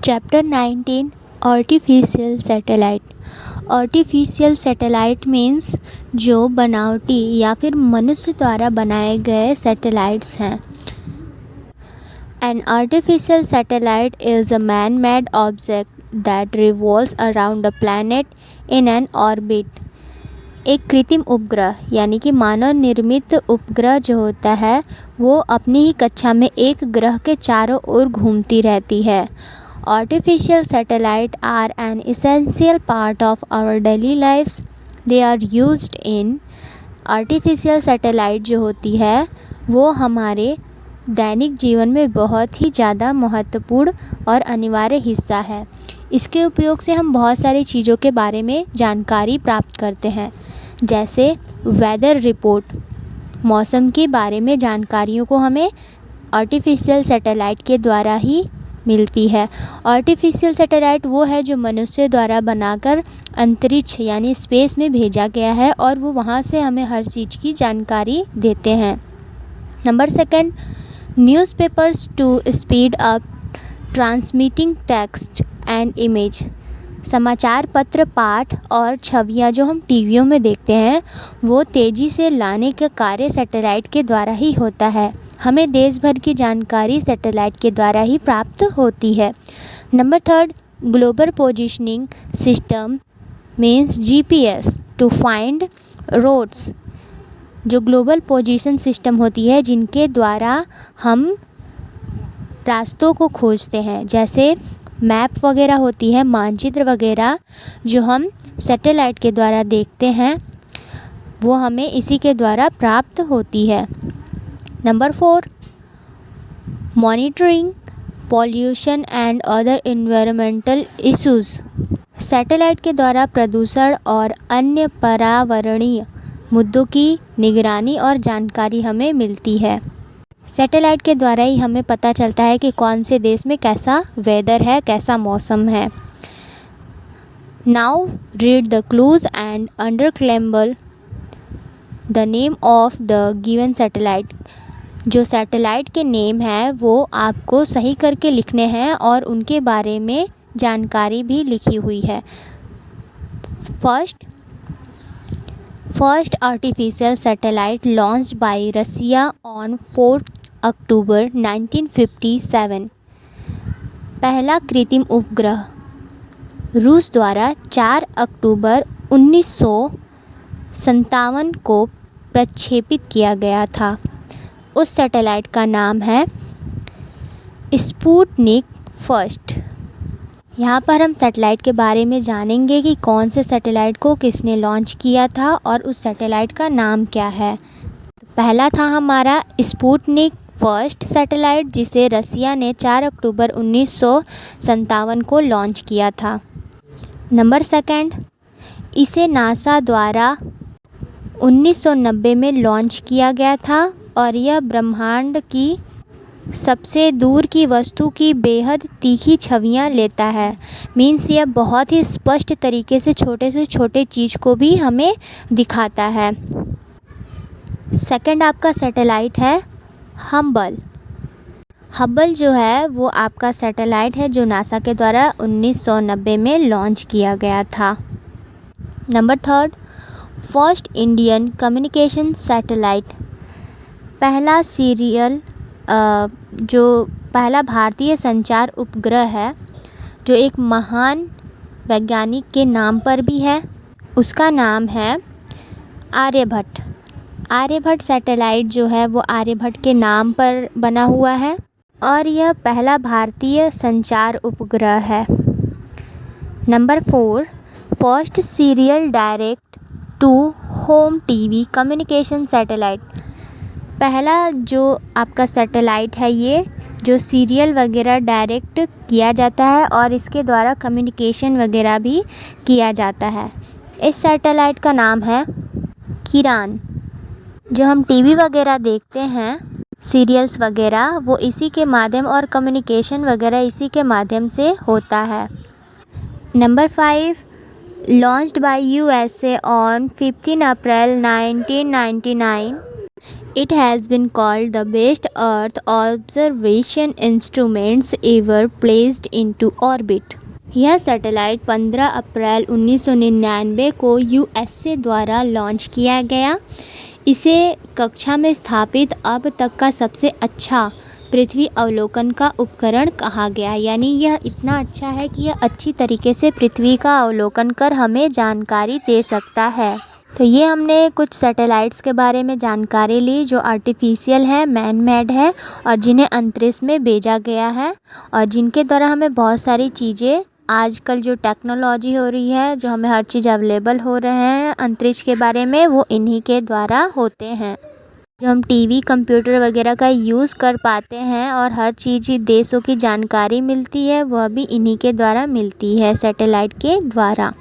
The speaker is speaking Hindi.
Chapter 19 artificial satellite. Artificial satellite means जो बनावटी या फिर मनुष्य द्वारा बनाए गए सैटेलाइट्स हैं। An artificial satellite is a man-made object that revolves around a planet in an orbit. एक कृत्रिम उपग्रह यानी कि मानव निर्मित उपग्रह जो होता है वो अपनी ही कक्षा में एक ग्रह के चारों ओर घूमती रहती है। Artificial satellites are an essential part of our daily lives. They are used in artificial satellite जो होती है वो हमारे दैनिक जीवन में बहुत ही ज़्यादा महत्वपूर्ण और अनिवार्य हिस्सा है। इसके उपयोग से हम बहुत सारी चीज़ों के बारे में जानकारी प्राप्त करते हैं, जैसे वेदर रिपोर्ट, मौसम के बारे में जानकारियों को हमें आर्टिफिशियल सैटेलाइट के द्वारा ही मिलती है। आर्टिफिशियल सैटेलाइट वो है जो मनुष्य द्वारा बनाकर अंतरिक्ष यानी स्पेस में भेजा गया है और वो वहाँ से हमें हर चीज़ की जानकारी देते हैं। Number second, newspapers to speed up transmitting text and image. समाचार पत्र पाठ और छवियाँ जो हम टीवियों में देखते हैं वो तेज़ी से लाने का कार्य सैटेलाइट के द्वारा ही होता है। हमें देश भर की जानकारी सैटेलाइट के द्वारा ही प्राप्त होती है। Number third, global positioning system means GPS to find roads. जो ग्लोबल पोजीशन सिस्टम होती है जिनके द्वारा हम रास्तों को खोजते हैं, जैसे मैप वगैरह होती है, मानचित्र वगैरह जो हम सैटेलाइट के द्वारा देखते हैं वो हमें इसी के द्वारा प्राप्त होती है। Number 4, monitoring pollution and other environmental issues. Satellite के द्वारा प्रदूषण और अन्य पर्यावरणीय मुद्दों की निगरानी और जानकारी हमें मिलती है। सैटेलाइट के द्वारा ही हमें पता चलता है कि कौन से देश में कैसा वेदर है, कैसा मौसम है। Now read the clues and understand the name of the given satellite. जो सैटेलाइट के नेम है वो आपको सही करके लिखने हैं और उनके बारे में जानकारी भी लिखी हुई है। First artificial satellite launched by Russia on 4 October 1957। पहला कृत्रिम उपग्रह रूस द्वारा 4 अक्टूबर 1957 को प्रक्षेपित किया गया था। उस सैटेलाइट का नाम है स्पुतनिक फर्स्ट। यहाँ पर हम सैटेलाइट के बारे में जानेंगे कि कौन से सैटेलाइट को किसने लॉन्च किया था और उस सैटेलाइट का नाम क्या है। पहला था हमारा स्पुतनिक फर्स्ट सैटेलाइट जिसे रसिया ने 4 अक्टूबर 1957 को लॉन्च किया था। नंबर सेकंड, इसे नासा द्वारा 1990 में लॉन्च किया गया था और यह ब्रह्मांड की सबसे दूर की वस्तु की बेहद तीखी छवियां लेता है। मीन्स यह बहुत ही स्पष्ट तरीके से छोटे चीज़ को भी हमें दिखाता है। सेकंड आपका सैटेलाइट है हबल। हबल जो है वो आपका सैटेलाइट है जो नासा के द्वारा 1990 में लॉन्च किया गया था। Number third, first Indian communication satellite. पहला पहला भारतीय संचार उपग्रह है जो एक महान वैज्ञानिक के नाम पर भी है। उसका नाम है आर्यभट्ट। आर्यभट्ट सैटेलाइट जो है वो आर्यभट्ट के नाम पर बना हुआ है और यह पहला भारतीय संचार उपग्रह है। Number 4, first serial direct to home TV communication satellite. पहला जो आपका सैटेलाइट है ये जो सीरियल वगैरह डायरेक्ट किया जाता है और इसके द्वारा कम्युनिकेशन वगैरह भी किया जाता है। इस सैटेलाइट का नाम है किरण। जो हम टीवी वगैरह देखते हैं सीरियल्स वगैरह वो इसी के माध्यम और कम्युनिकेशन वगैरह इसी के माध्यम से होता है। Number 5, launched by USA on 15 April 1999। It has been called the best Earth observation instruments ever placed into orbit. यह सैटेलाइट 15 अप्रैल 1999 को यूएसए द्वारा लॉन्च किया गया। इसे कक्षा में स्थापित अब तक का सबसे अच्छा पृथ्वी अवलोकन का उपकरण कहा गया। यानी यह इतना अच्छा है कि यह अच्छी तरीके से पृथ्वी का अवलोकन कर हमें जानकारी दे सकता है। तो ये हमने कुछ सैटेलाइट्स के बारे में जानकारी ली जो आर्टिफिशियल है, मैन मेड है और जिन्हें अंतरिक्ष में भेजा गया है और जिनके द्वारा हमें बहुत सारी चीज़ें, आजकल जो टेक्नोलॉजी हो रही है, जो हमें हर चीज़ अवेलेबल हो रहे हैं अंतरिक्ष के बारे में, वो इन्हीं के द्वारा होते हैं। जो हम टीवी, कंप्यूटर वगैरह का यूज़ कर पाते हैं और हर चीज़ देशों की जानकारी मिलती है, वह भी इन्हीं के द्वारा मिलती है, सैटेलाइट के द्वारा।